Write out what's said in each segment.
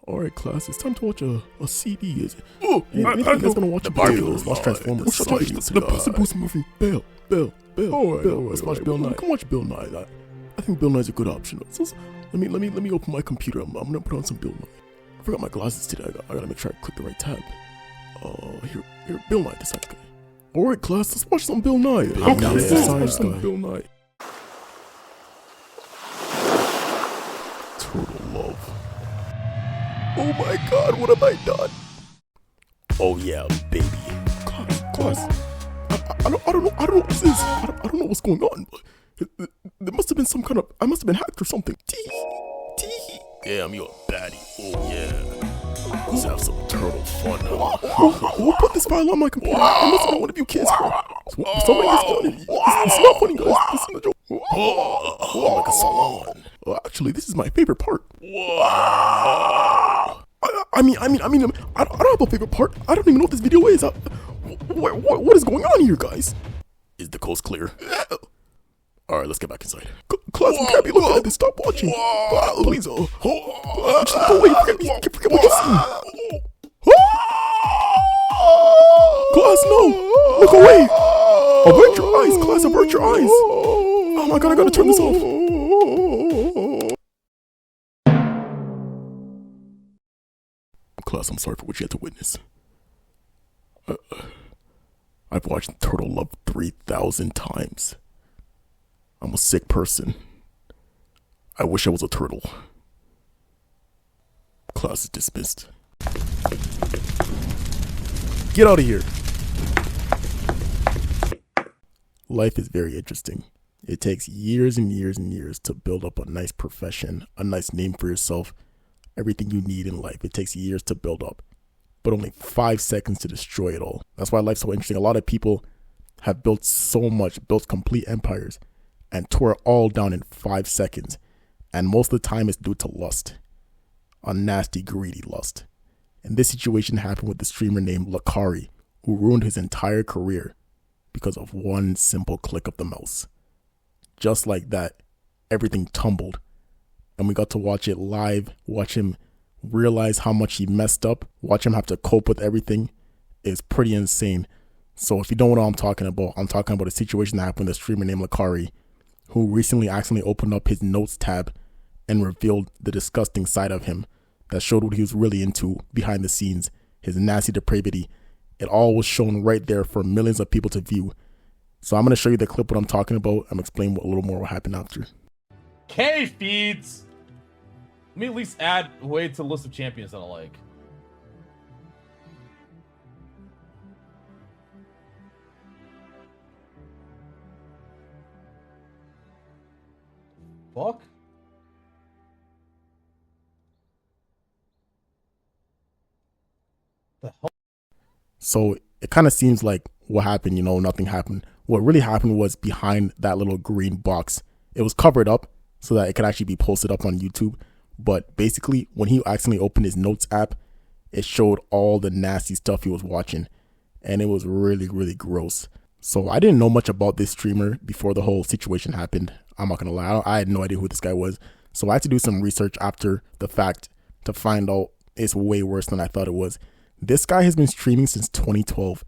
Alright, class, it's time to watch a CD, is it? Oh, anything that's gonna watch a video, watch Transformers. The Puss in Boots movie. Bill. Let's watch Bill Nye. We can watch Bill Nye. I think Bill Nye's a good option. So, let me open my computer. I'm gonna put on some Bill Nye. I forgot my glasses today. I gotta make sure I click the right tab. Here, Bill Nye, this guy. Alright, class, let's watch some Bill Nye. Let's watch some Bill Nye. Total love. Oh my god, what have I done? Oh yeah, baby. Class. I don't know what this is. I don't know what's going on, but there must have been some kind of, I must have been hacked or something. Tee. Damn, you're a baddie. Oh yeah. Let's have some turtle fun. Who put this file on my computer? I must have been one of you kids. Somebody has done it. It's not funny, guys. This is a joke. Like a salon. Actually, this is my favorite part. I mean, I don't have a favorite part. I don't even know what this video is. What is going on here, guys? Is the coast clear? Alright, let's get back inside. Class, we can't be looking at this. Stop watching. Please, just go away. Forget what you see. Class, no. Look away. Avert your eyes, class. Avert your eyes. Oh my god, I gotta turn this off. Class, I'm sorry for what you had to witness. I've watched Turtle Love 3,000 times. I'm a sick person. I wish I was a turtle. Class is dismissed. Get out of here! Life is very interesting. It takes years and years and years to build up a nice profession, a nice name for yourself, everything you need in life. It takes years to build up, but only 5 seconds to destroy it all. That's why life's so interesting. A lot of people have built so much, built complete empires, and tore it all down in 5 seconds. And most of the time it's due to lust. A nasty, greedy lust. And this situation happened with the streamer named Lacari, who ruined his entire career because of one simple click of the mouse. Just like that, everything tumbled. And we got to watch it live, watch him realize how much he messed up, watch him have to cope with everything. It's pretty insane. So if you don't know what I'm talking about a situation that happened with a streamer named Lacari, who recently accidentally opened up his notes tab and revealed the disgusting side of him that showed what he was really into behind the scenes, his nasty depravity. It all was shown right there for millions of people to view. So I'm going to show you the clip what I'm talking about. I'm explaining a little more what happened after. K feeds. Let me at least add a way to the list of champions that I like. Fuck. The hell? So it kind of seems like what happened, nothing happened. What really happened was behind that little green box. It was covered up so that it could actually be posted up on YouTube. But basically, when he accidentally opened his notes app, it showed all the nasty stuff he was watching. And it was really, really gross. So I didn't know much about this streamer before the whole situation happened. I'm not going to lie. I had no idea who this guy was. So I had to do some research after the fact to find out it's way worse than I thought it was. This guy has been streaming since 2012.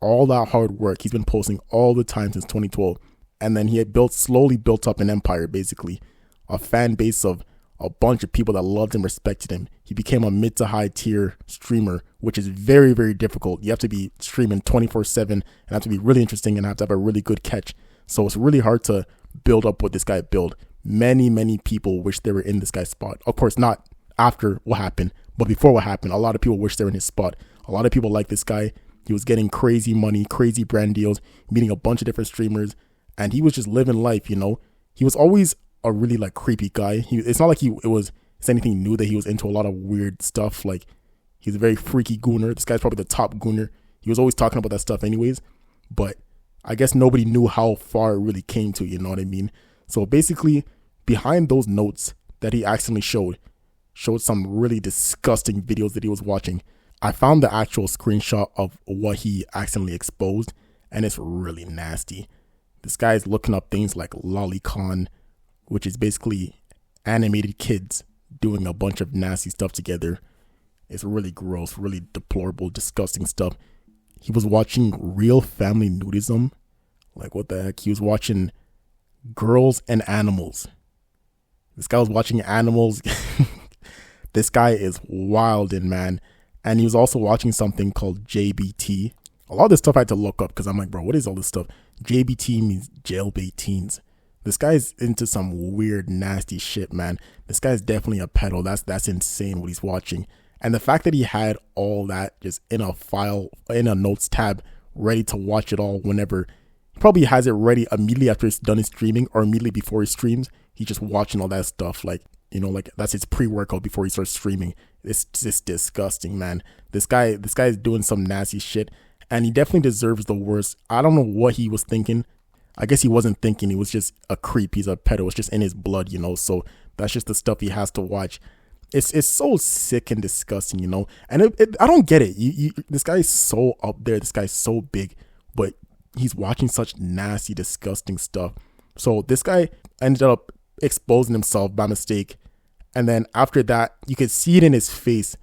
All that hard work. He's been posting all the time since 2012. And then he had slowly built up an empire, basically. A fan base of a bunch of people that loved and respected him. He became a mid to high tier streamer, which is very, very difficult. You have to be streaming 24/7 and have to be really interesting and have to have a really good catch. So it's really hard to build up what this guy built. Many, many people wish they were in this guy's spot. Of course, not after what happened, but before what happened, a lot of people wish they were in his spot. A lot of people like this guy. He was getting crazy money, crazy brand deals, meeting a bunch of different streamers, and he was just living life, He was always a really creepy guy. It's not like it's anything new that he was into a lot of weird stuff. Like, he's a very freaky gooner. This guy's probably the top gooner. He was always talking about that stuff anyways, but I guess nobody knew how far it really came to, you know what I mean? So basically, behind those notes that he accidentally showed some really disgusting videos that he was watching. I found the actual screenshot of what he accidentally exposed, and it's really nasty. This guy's looking up things like lolicon, which is basically animated kids doing a bunch of nasty stuff together. It's really gross, really deplorable, disgusting stuff. He was watching real family nudism. Like, what the heck? He was watching girls and animals. This guy was watching animals. This guy is wildin', man. And he was also watching something called JBT. A lot of this stuff I had to look up because I'm like, bro, what is all this stuff? JBT means jailbait teens. This guy's into some weird, nasty shit, man. This guy's definitely a pedo. That's insane what he's watching. And the fact that he had all that just in a file, in a notes tab, ready to watch it all whenever. He probably has it ready immediately after he's done his streaming or immediately before he streams. He's just watching all that stuff. Like, you know, like that's his pre-workout before he starts streaming. It's just disgusting, man. This guy is doing some nasty shit. And he definitely deserves the worst. I don't know what he was thinking. I guess he wasn't thinking. He was just a creep. He's a pedo. It's just in his blood, you know. So that's just the stuff he has to watch. It's so sick and disgusting, you know. And I don't get it. This guy is so up there. This guy's so big, but he's watching such nasty, disgusting stuff. So this guy ended up exposing himself by mistake. And then after that, you could see it in his face.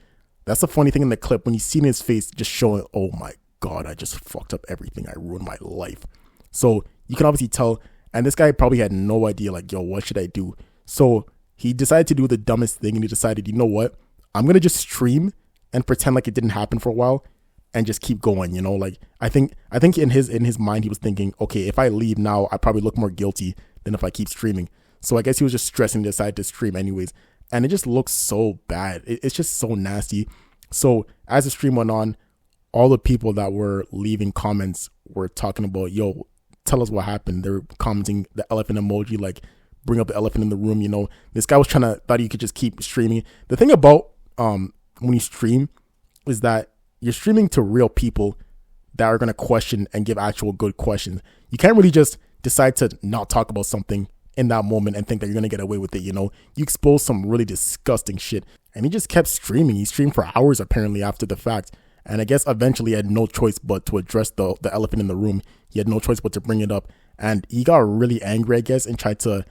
That's the funny thing in the clip. When you see it in his face, just showing, oh my God, I just fucked up everything. I ruined my life. So you can obviously tell. And this guy probably had no idea, like, yo, what should I do? So he decided to do the dumbest thing. And he decided, you know what? I'm going to just stream and pretend like it didn't happen for a while and just keep going, you know? Like, I think in his mind, he was thinking, okay, if I leave now, I probably look more guilty than if I keep streaming. So I guess he was just stressing to decide to stream anyways. And it just looks so bad. It's just so nasty. So as the stream went on, all the people that were leaving comments were talking about, yo, tell us what happened. They're commenting the elephant emoji, like, bring up the elephant in the room, you know. This guy was thought he could just keep streaming. The thing about when you stream is that you're streaming to real people that are going to question and give actual good questions. You can't really just decide to not talk about something in that moment and think that you're going to get away with it, you know. You expose some really disgusting shit. And he just kept streaming. He streamed for hours apparently after the fact. And I guess eventually he had no choice but to address the elephant in the room. He had no choice but to bring it up. And he got really angry, I guess, and tried to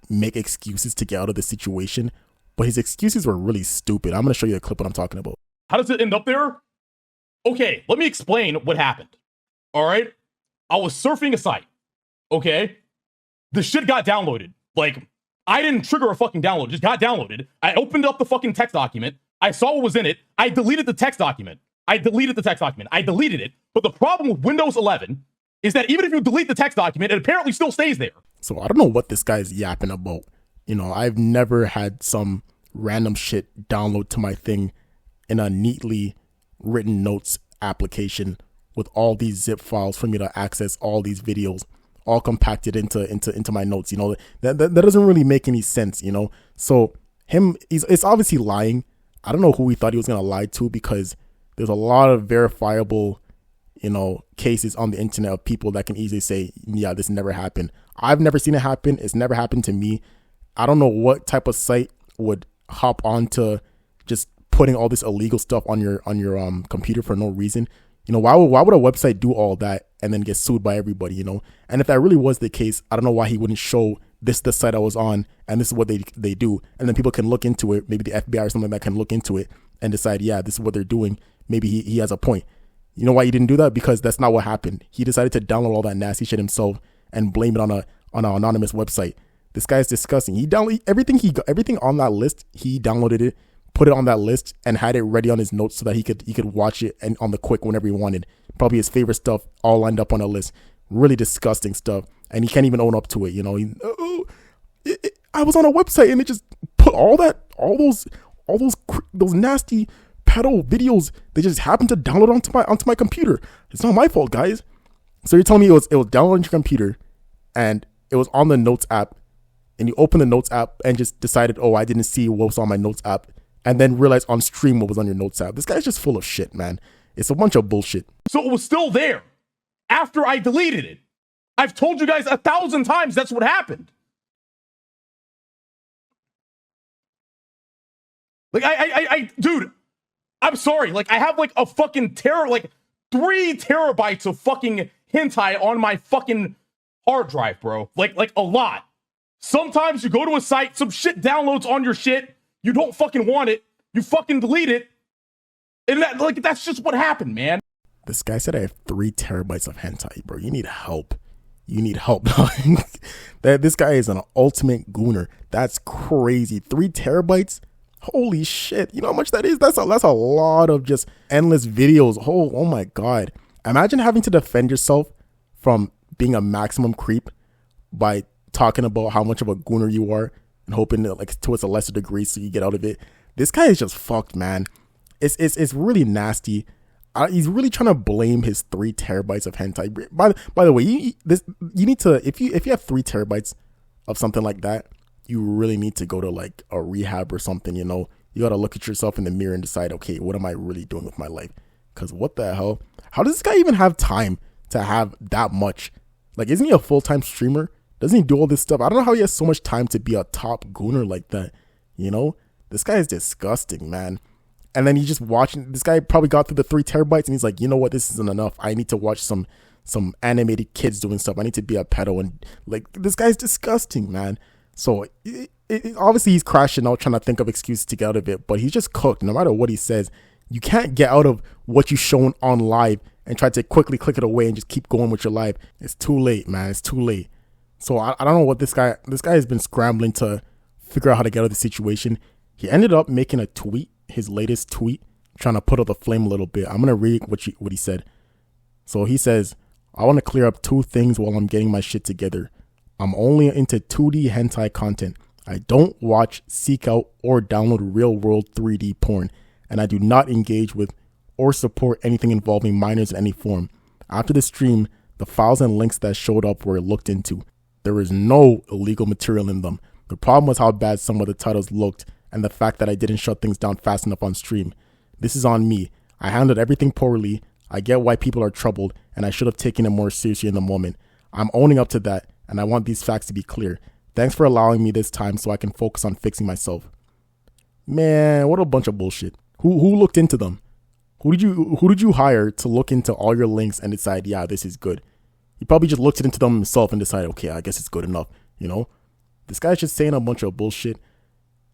make excuses to get out of the situation. But his excuses were really stupid. I'm going to show you a clip what I'm talking about. How does it end up there? Okay, let me explain what happened. All right? I was surfing a site. Okay? The shit got downloaded. Like, I didn't trigger a fucking download. It just got downloaded. I opened up the fucking text document. I saw what was in it. I deleted the text document. I deleted it. But the problem with Windows 11 is that even if you delete the text document, it apparently still stays there. So I don't know what this guy's yapping about. You know, I've never had some random shit download to my thing in a neatly written notes application with all these zip files for me to access all these videos, all compacted into my notes. You know, that doesn't really make any sense, you know. So it's obviously lying. I don't know who he thought he was going to lie to, because there's a lot of verifiable, you know, cases on the internet of people that can easily say, yeah, this never happened. I've never seen it happen. It's never happened to me. I don't know what type of site would hop onto just putting all this illegal stuff on your computer for no reason. You know, why would a website do all that and then get sued by everybody, you know? And if that really was the case, I don't know why he wouldn't show this the site I was on and this is what they do. And then people can look into it. Maybe the FBI or something like that can look into it and decide, yeah, this is what they're doing. Maybe he has a point. You know why he didn't do that? Because that's not what happened. He decided to download all that nasty shit himself and blame it on an anonymous website. This guy is disgusting. He downloaded everything on that list. He downloaded it, put it on that list, and had it ready on his notes so that he could watch it and on the quick whenever he wanted. Probably his favorite stuff all lined up on a list. Really disgusting stuff, and he can't even own up to it. You know, I was on a website and it just put all those nasty pedo videos. They just happened to download onto my computer. It's not my fault, guys. So you're telling me it was downloaded on your computer, and it was on the Notes app, and you open the Notes app and just decided, oh, I didn't see what was on my Notes app, and then realized on stream what was on your Notes app. This guy's just full of shit, man. It's a bunch of bullshit. So it was still there after I deleted it. I've told you guys 1,000 times that's what happened. Like, dude, I'm sorry. Like, I have like a fucking 3 terabytes of fucking hentai on my fucking hard drive, bro. Like a lot. Sometimes you go to a site, some shit downloads on your shit, You don't fucking want it. You fucking delete it. And that's just what happened, man. This guy said I have 3 terabytes of hentai, bro. You need help. You need help. This guy is an ultimate gooner. That's crazy. 3 terabytes? Holy shit. You know how much that is? That's a lot of just endless videos. Oh my God. Imagine having to defend yourself from being a maximum creep by talking about how much of a gooner you are and hoping that, like, towards a lesser degree so you get out of it. This guy is just fucked, man. It's really nasty. He's really trying to blame his 3 terabytes of hentai. By the way, you need to, if you have 3 terabytes of something like that, you really need to go to like a rehab or something. You know, you got to look at yourself in the mirror and decide, okay, what am I really doing with my life? Because what the hell? How does this guy even have time to have that much? Like, isn't he a full-time streamer? Doesn't he do all this stuff? I don't know how he has so much time to be a top gooner like that. You know, this guy is disgusting, man. And then he's just watching. This guy probably got through the 3 terabytes and he's like, you know what? This isn't enough. I need to watch some animated kids doing stuff. I need to be a pedo. And like, this guy's disgusting, man. So obviously he's crashing out, trying to think of excuses to get out of it. But he's just cooked. No matter what he says, you can't get out of what you've shown on live and try to quickly click it away and just keep going with your life. It's too late, man. It's too late. So I don't know what this guy has been scrambling to figure out how to get out of the situation. He ended up making a tweet, his latest tweet, trying to put out the flame a little bit. I'm going to read what he said. So he says, I want to clear up 2 things while I'm getting my shit together. I'm only into 2D hentai content. I don't watch, seek out, or download real world 3D porn. And I do not engage with or support anything involving minors in any form. After the stream, the files and links that showed up were looked into. There is no illegal material in them. The problem was how bad some of the titles looked and the fact that I didn't shut things down fast enough on stream. This is on me. I handled everything poorly. I get why people are troubled, and I should have taken it more seriously in the moment. I'm owning up to that, and I want these facts to be clear. Thanks for allowing me this time so I can focus on fixing myself. Man, what a bunch of bullshit. Who looked into them? Who did you hire to look into all your links and decide, yeah, this is good? He probably just looked into them himself and decided, okay, I guess it's good enough, you know? This guy's just saying a bunch of bullshit.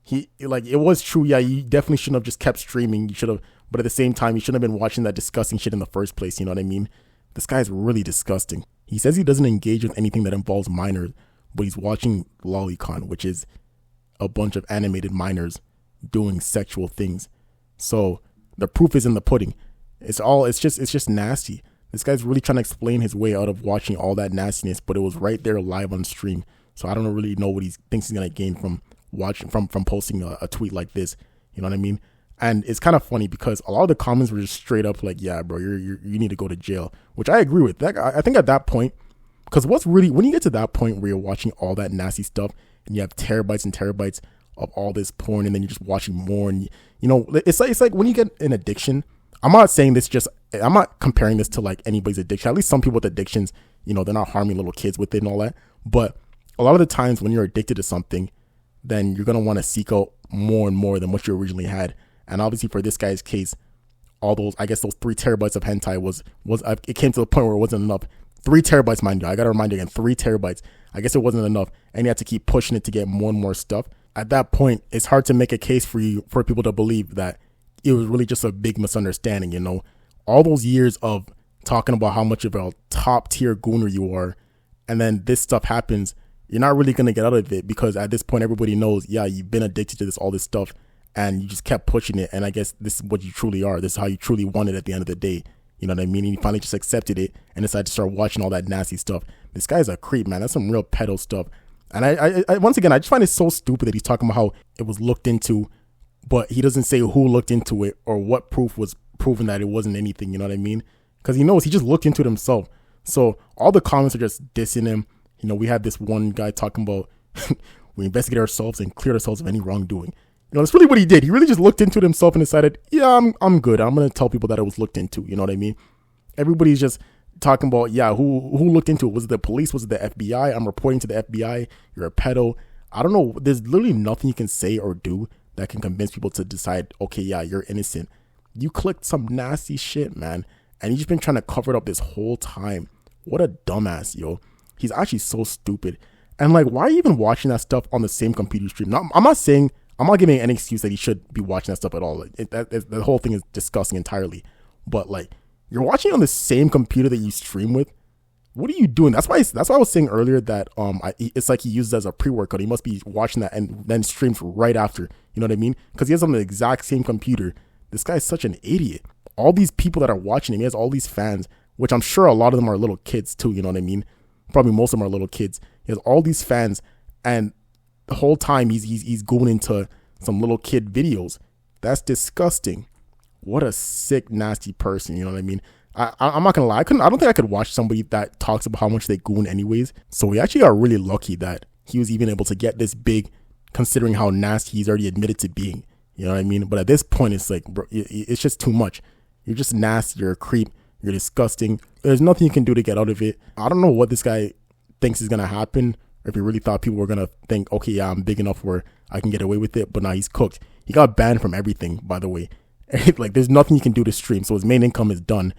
It was true, yeah, you definitely shouldn't have just kept streaming. You should have, but at the same time, you shouldn't have been watching that disgusting shit in the first place, you know what I mean? This guy's really disgusting. He says he doesn't engage with anything that involves minors, but he's watching Lolicon, which is a bunch of animated minors doing sexual things. So the proof is in the pudding. It's just nasty. This guy's really trying to explain his way out of watching all that nastiness, but it was right there live on stream. So I don't really know what he thinks he's gonna gain from watching from posting a tweet like this. You know what I mean? And it's kind of funny because a lot of the comments were just straight up like, yeah, bro, you need to go to jail, which I agree with. I think at that point, because when you get to that point where you're watching all that nasty stuff and you have terabytes and terabytes of all this porn, and then you're just watching more, and you know, it's like when you get an addiction. I'm not saying this I'm not comparing this to like anybody's addiction. At least some people with addictions, you know, they're not harming little kids with it and all that. But a lot of the times when you're addicted to something, then you're gonna want to seek out more and more than what you originally had. And obviously for this guy's case, those 3 terabytes of hentai was it came to the point where it wasn't enough. 3 terabytes, mind you. I gotta remind you again, 3 terabytes. I guess it wasn't enough, and he had to keep pushing it to get more and more stuff. At that point, it's hard to make a case for people to believe that it was really just a big misunderstanding. You know, all those years of talking about how much of a top tier gooner you are, and then this stuff happens, you're not really gonna get out of it because at this point everybody knows, yeah, you've been addicted to all this stuff, and you just kept pushing it. And I guess this is what you truly are. This is how you truly want it at the end of the day. You know what I mean? And you finally just accepted it and decided to start watching all that nasty stuff. This guy's a creep, man. That's some real pedo stuff. And I once again, I just find it so stupid that he's talking about how it was looked into, but he doesn't say who looked into it or what proof was proven that it wasn't anything. You know what I mean? Because he knows he just looked into it himself. So all the comments are just dissing him. You know, we had this one guy talking about we investigate ourselves and cleared ourselves of any wrongdoing. You know, that's really what he did. He really just looked into it himself and decided, yeah, I'm good. I'm going to tell people that it was looked into. You know what I mean? Everybody's just talking about, yeah, who looked into it? Was it the police? Was it the FBI? I'm reporting to the FBI. You're a pedo. I don't know. There's literally nothing you can say or do that can convince people to decide, okay, yeah, you're innocent. You clicked some nasty shit, man. And he's just been trying to cover it up this whole time. What a dumbass, yo. He's actually so stupid. And like, why are you even watching that stuff on the same computer stream? I'm not saying I'm not giving any excuse that he should be watching that stuff at all. Like, the whole thing is disgusting entirely. But like, you're watching on the same computer that you stream with. What are you doing? That's why I was saying earlier that it's like he uses it as a pre-workout. He must be watching that and then streams right after. You know what I mean? Because he has on the exact same computer. This guy is such an idiot. All these people that are watching him, he has all these fans, which I'm sure a lot of them are little kids too. You know what I mean? Probably most of them are little kids. He has all these fans, and the whole time he's going into some little kid videos. That's disgusting. What a sick, nasty person. You know what I mean? I'm not gonna lie. I don't think I could watch somebody that talks about how much they goon anyways. So we actually got really lucky that he was even able to get this big, considering how nasty he's already admitted to being. You know what I mean? But at this point, it's like, bro, it's just too much. You're just nasty. You're a creep. You're disgusting. There's nothing you can do to get out of it. I don't know what this guy thinks is gonna happen. Or if he really thought people were gonna think, okay, yeah, I'm big enough where I can get away with it. But now he's cooked. He got banned from everything, by the way. Like, there's nothing he can do to stream. So his main income is done.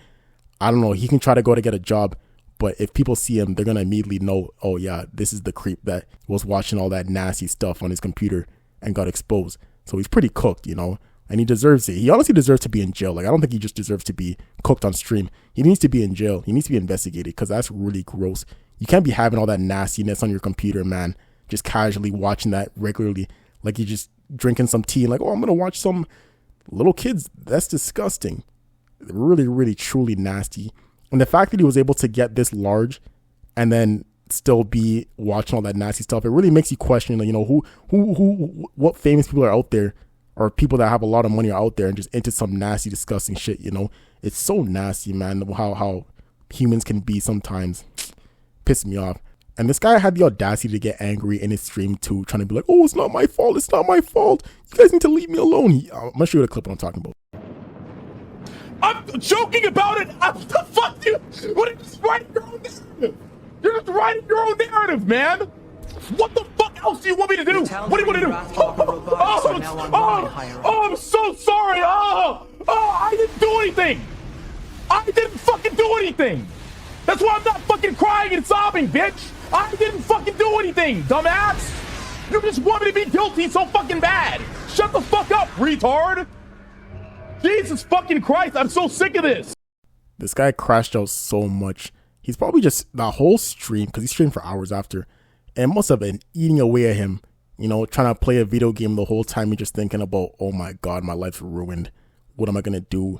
I don't know. He can try to go to get a job, but if people see him, they're gonna immediately know, oh yeah, this is the creep that was watching all that nasty stuff on his computer and got exposed. So he's pretty cooked, you know, and he deserves it. He honestly deserves to be in jail. Like, I don't think he just deserves to be cooked on stream. He needs to be in jail. He needs to be investigated because that's really gross. You can't be having all that nastiness on your computer, man. Just casually watching that regularly, like you're just drinking some tea and like, oh, I'm gonna watch some little kids. That's disgusting. Really, really, truly nasty. And the fact that he was able to get this large and then still be watching all that nasty stuff, it really makes you question, like, you know, what famous people are out there, or people that have a lot of money are out there and just into some nasty, disgusting shit. You know, it's so nasty, man. How humans can be sometimes. Piss me off. And this guy had the audacity to get angry in his stream too, trying to be like, oh, it's not my fault. It's not my fault. You guys need to leave me alone. I'm gonna show you the clip I'm talking about. I'm joking about it. What the fuck, dude? What are you just writing your own narrative? You're just writing your own narrative, man. What the fuck else do you want me to do? What do you want to do? Oh, I'm so sorry. I didn't do anything. I didn't fucking do anything. That's why I'm not fucking crying and sobbing, bitch. I didn't fucking do anything, dumbass. You just want me to be guilty so fucking bad. Shut the fuck up, retard. Jesus fucking Christ, I'm so sick of this. This guy crashed out so much. He's probably just, the whole stream, because he streamed for hours after, and must have been eating away at him, you know, trying to play a video game the whole time. He's just thinking about, oh my God, my life's ruined. What am I going to do?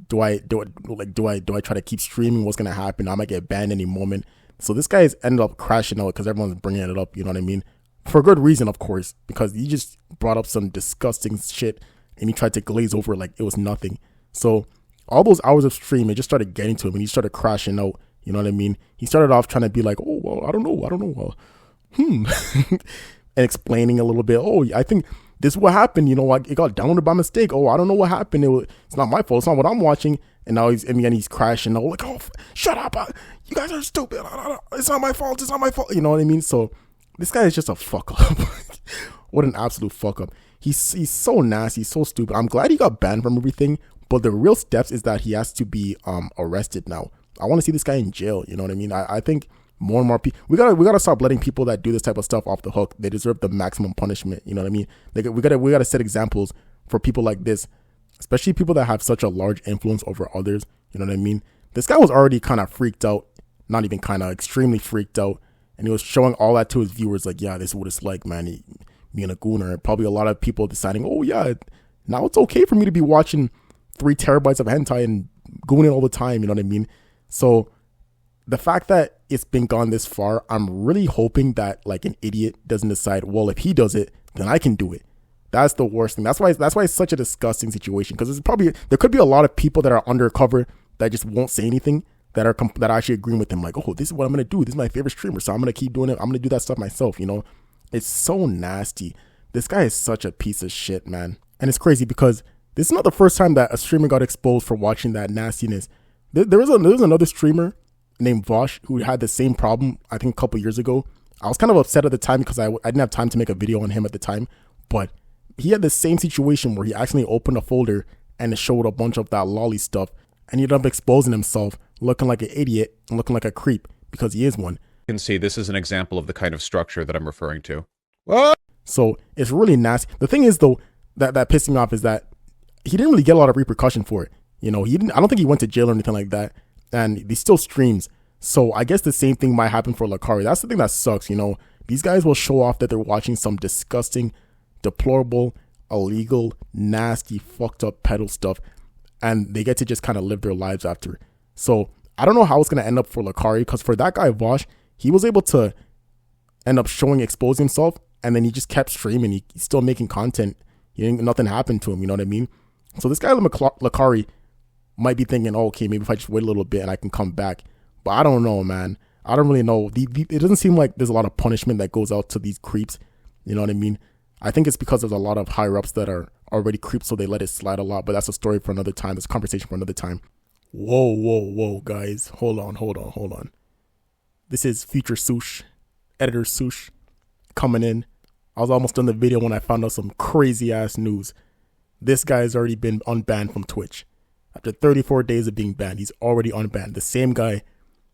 Do I try to keep streaming? What's going to happen? I might get banned any moment. So this guy has ended up crashing out because everyone's bringing it up, you know what I mean? For good reason, of course, because he just brought up some disgusting shit and he tried to glaze over like it was nothing. So all those hours of stream, it just started getting to him and he started crashing out. You know what I mean? He started off trying to be like, oh, well, I don't know. And explaining a little bit. Oh, I think this is what happened. You know, it got downloaded by mistake. Oh, I don't know what happened. It's not my fault. It's not what I'm watching. And now he's crashing. Oh, like, oh, shut up. You guys are stupid. It's not my fault. It's not my fault. You know what I mean? So this guy is just a fuck up. What an absolute fuck up. He's so nasty, so stupid. I'm glad he got banned from everything, but the real steps is that he has to be arrested now. I want to see this guy in jail. You know what I mean? I think more and more people, we gotta stop letting people that do this type of stuff off the hook. They deserve the maximum punishment. You know what I mean? We gotta set examples for people like this, especially people that have such a large influence over others. You know what I mean? This guy was already kind of freaked out, not even kind of, extremely freaked out, and he was showing all that to his viewers. Like, yeah, this is what it's like, man. Being a gooner. Probably a lot of people deciding, oh yeah, now it's okay for me to be watching 3 terabytes of hentai and gooning all the time. You know what I mean? So the fact that it's been gone this far, I'm really hoping that like an idiot doesn't decide, well, if he does it, then I can do it. That's the worst thing. That's why it's such a disgusting situation, because there could be a lot of people that are undercover that just won't say anything, that are actually agreeing with him, like, oh, this is what I'm gonna do. This is my favorite streamer, so I'm gonna keep doing it. I'm gonna do that stuff myself. You know, it's so nasty. This guy is such a piece of shit, man. And it's crazy because this is not the first time that a streamer got exposed for watching that nastiness. There was another streamer named Vosh who had the same problem, I think a couple years ago. I was kind of upset at the time because I didn't have time to make a video on him at the time, but he had the same situation where he actually opened a folder and it showed a bunch of that lolly stuff, and he ended up exposing himself, looking like an idiot and looking like a creep, because he is one. You can see this is an example of the kind of structure that I'm referring to. What? So it's really nasty. The thing is though, that pissed me off is that he didn't really get a lot of repercussion for it. You know, I don't think he went to jail or anything like that. And he still streams. So I guess the same thing might happen for Lacari. That's the thing that sucks, you know. These guys will show off that they're watching some disgusting, deplorable, illegal, nasty, fucked up pedal stuff, and they get to just kind of live their lives after. So I don't know how it's going to end up for Lacari, because for that guy Vosh, he was able to end up exposing himself, and then he just kept streaming. He's still making content. Nothing happened to him, you know what I mean? So this guy Lacari might be thinking, oh, okay, maybe if I just wait a little bit and I can come back. But I don't know, man. I don't really know. It doesn't seem like there's a lot of punishment that goes out to these creeps. You know what I mean? I think it's because there's a lot of higher ups that are already creeps, so they let it slide a lot. But that's a story for another time. That's a conversation for another time. Whoa, guys. Hold on. This is Future Sush, Editor Sush, coming in. I was almost done the video when I found out some crazy ass news. This guy has already been unbanned from Twitch. After 34 days of being banned, he's already unbanned. The same guy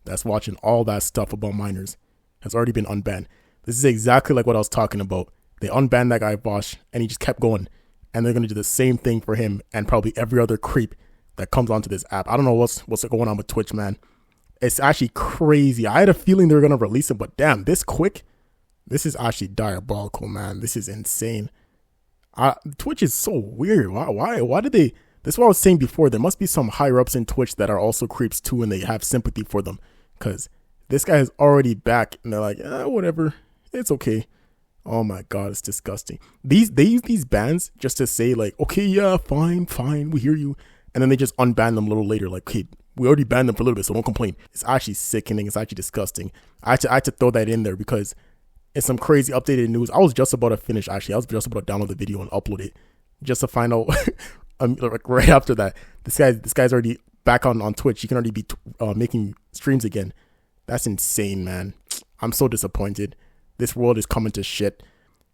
that's watching all that stuff about minors has already been unbanned. This is exactly like what I was talking about. They unbanned that guy Bosch, and he just kept going. And they're going to do the same thing for him and probably every other creep that comes onto this app. I don't know what's going on with Twitch, man. It's actually crazy. I had a feeling they were going to release it, but damn, this quick? This is actually diabolical, man. This is insane. Twitch is so weird. Why did they... This is what I was saying before. There must be some higher ups in Twitch that are also creeps too, and they have sympathy for them. Because this guy is already back, and they're like, whatever. It's okay. Oh my God, it's disgusting. They use these bans just to say like, okay, yeah, fine, we hear you. And then they just unban them a little later. Like, okay, we already banned them for a little bit, so don't complain. It's actually sickening. It's actually disgusting. I had to throw that in there because it's some crazy updated news. I was just about to finish, actually. I was just about to download the video and upload it just to find out like right after that. This guy's already back on Twitch. He can already be making streams again. That's insane, man. I'm so disappointed. This world is coming to shit.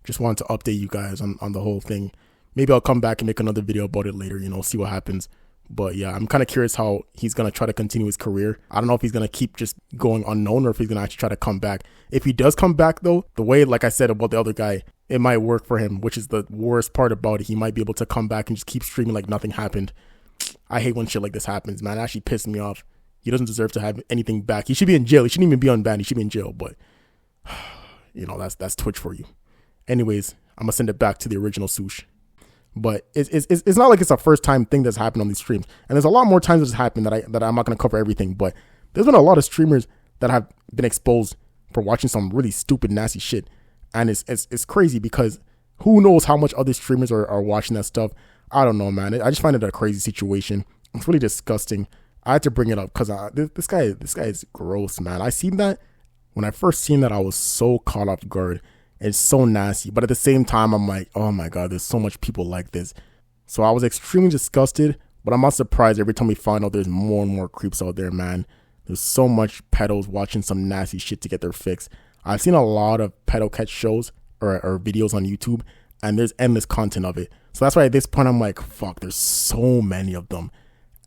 Just wanted to update you guys on the whole thing. Maybe I'll come back and make another video about it later, see what happens. But yeah, I'm kind of curious how he's going to try to continue his career. I don't know if he's going to keep just going unknown or if he's going to actually try to come back. If he does come back though, the way, like I said about the other guy, it might work for him, which is the worst part about it. He might be able to come back and just keep streaming like nothing happened. I hate when shit like this happens, man. It actually pissed me off. He doesn't deserve to have anything back. He should be in jail. He shouldn't even be unbanned. He should be in jail, but that's Twitch for you. Anyways, I'm gonna send it back to the original Sush. But it's not like it's a first time thing that's happened on these streams. And there's a lot more times that's happened that I'm not gonna cover everything. But there's been a lot of streamers that have been exposed for watching some really stupid, nasty shit. And it's crazy because who knows how much other streamers are watching that stuff. I don't know, man. I just find it a crazy situation. It's really disgusting. I had to bring it up because this guy is gross, man. I seen that. When I first seen that, I was so caught off guard. It's so nasty. But at the same time, I'm like, oh my God, there's so much people like this. So I was extremely disgusted, but I'm not surprised every time we find out there's more and more creeps out there, man. There's so much pedos watching some nasty shit to get their fix. I've seen a lot of pedo catch shows or videos on YouTube, and there's endless content of it. So that's why at this point, I'm like, fuck, there's so many of them.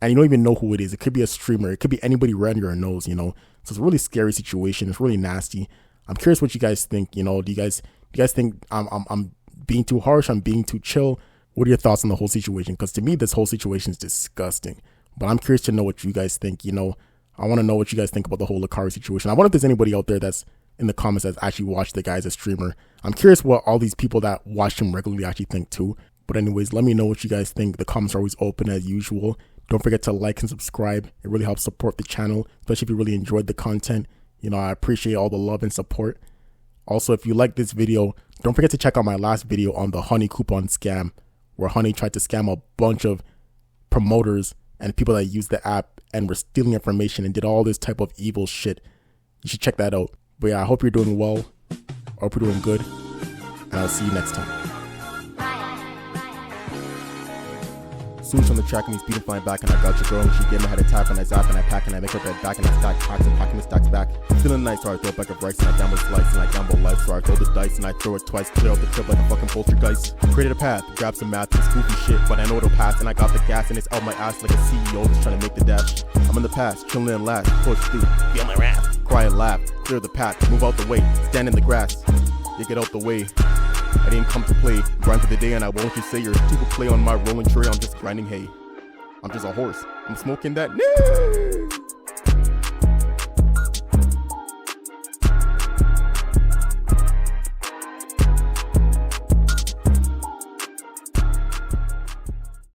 And you don't even know who it is. It could be a streamer. It could be anybody around your nose, So it's a really scary situation. It's really nasty. I'm curious what you guys think. Do you guys think I'm being too harsh? I'm being too chill? What are your thoughts on the whole situation? Because to me, this whole situation is disgusting. But I'm curious to know what you guys think. I want to know what you guys think about the whole Lacari situation. I wonder if there's anybody out there that's in the comments that's actually watched the guy as a streamer. I'm curious what all these people that watch him regularly actually think too. But anyways, let me know what you guys think. The comments are always open as usual. Don't forget to like and subscribe. It really helps support the channel, especially if you really enjoyed the content. I appreciate all the love and support. Also, if you like this video, don't forget to check out my last video on the Honey coupon scam, where Honey tried to scam a bunch of promoters and people that use the app and were stealing information and did all this type of evil shit. You should check that out. But yeah, I hope you're doing well. I hope you're doing good. And I'll see you next time. Sush on the track and he's beating flying back, and I got your girl and she gave me head attack and I zap and I pack and I make her bed back and I stack packs and packing the stacks back. Feeling nice, so I throw it back of rice and I gamble slice and I gamble life, so I throw the dice and I throw it twice, clear out the trip like a fucking poltergeist. Created a path, grab some math and goofy shit, but I know it'll pass and I got the gas and it's out my ass like a CEO just trying to make the dash. I'm in the past, chilling and last, push through, feel my wrath, cry and laugh, clear the path, move out the way, stand in the grass, you get out the way. I didn't come to play, grind for the day, and I won't just say you're stupid play on my rolling tray. I'm just grinding hay. I'm just a horse. I'm smoking that.